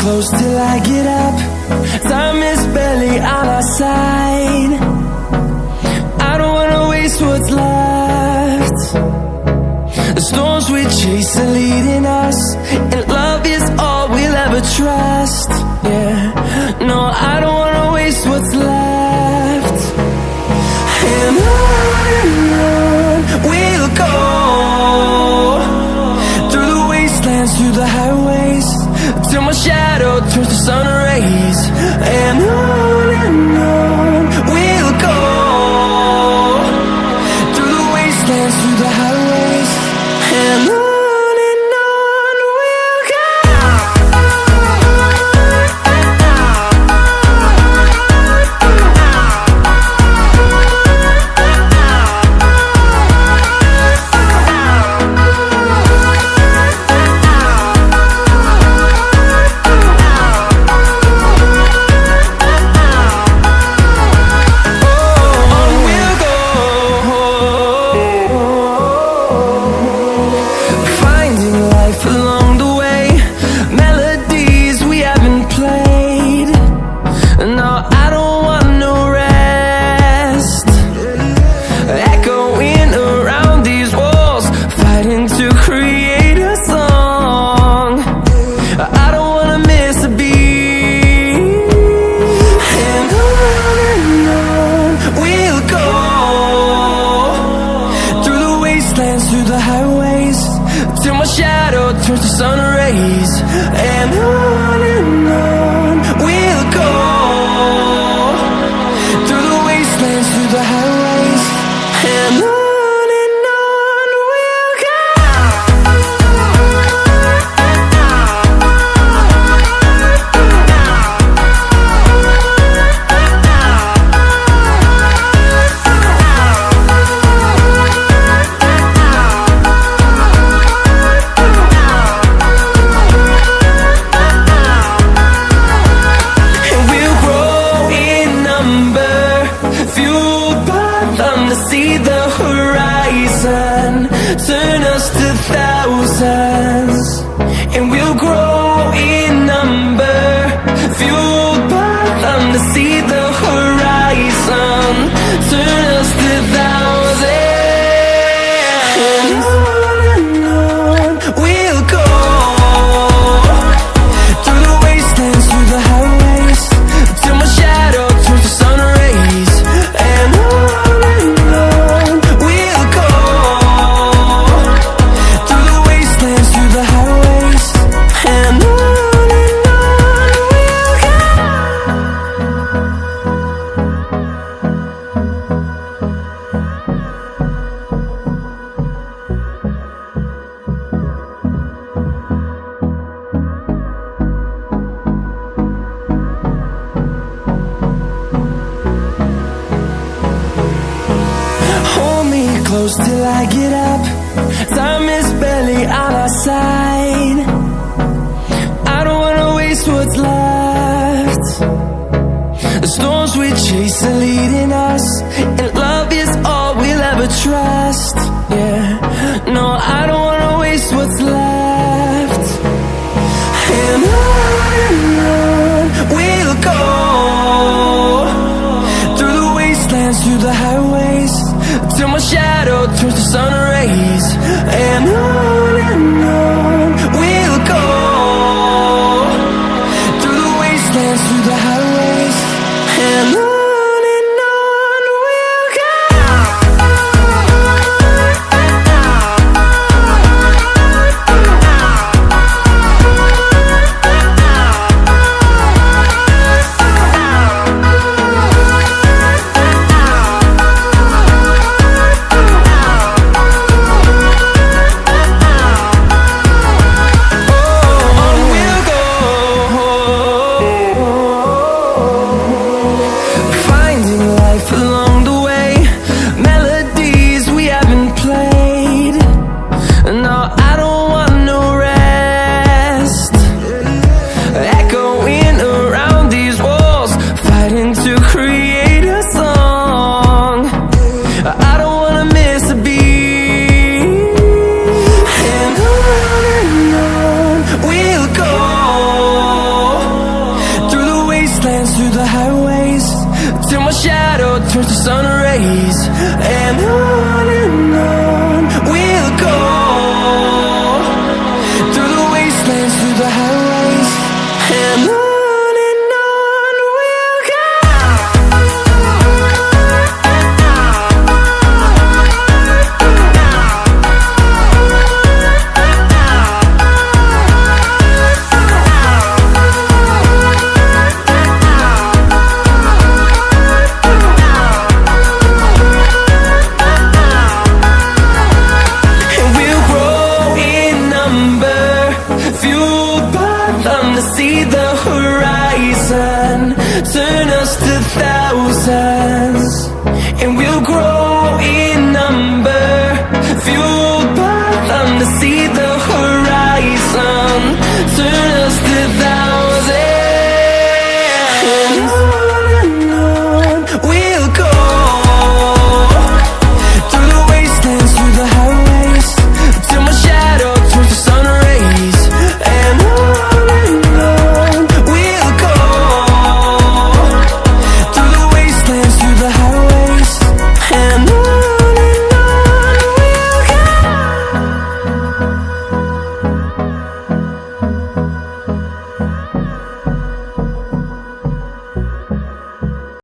Close till I get up. Time is barely on our side. I don't wanna waste what's left. The storms we chase are leading us, and love is all we'll ever trust. Yeah, no, I don't wanna waste what's left. And on we'll go, through the wastelands, through the highways, till my shadow turns to sun rays. And on we'll go, through the wastelands, through the highways, and on we'll go. Through the highways, till my shadow turns to sun rays. And on we'll go, through the wastelands, through the highways, and on we'll go. See the horizon, turn us to thousands, and we'll grow in number, fueled by them to see the horizon, turn us to thousands. And on we'll go, through the wastelands, through the highways, till my shadow turns to sun rays. And close till I get up. Time is barely on our side. I don't wanna waste what's left. The storms we chase are leading us, and love is all we'll ever trust. Yeah, no, I don't wanna waste what's left. And on we'll go, through the wastelands, through the highways, till my shadow turns to sun rays. And on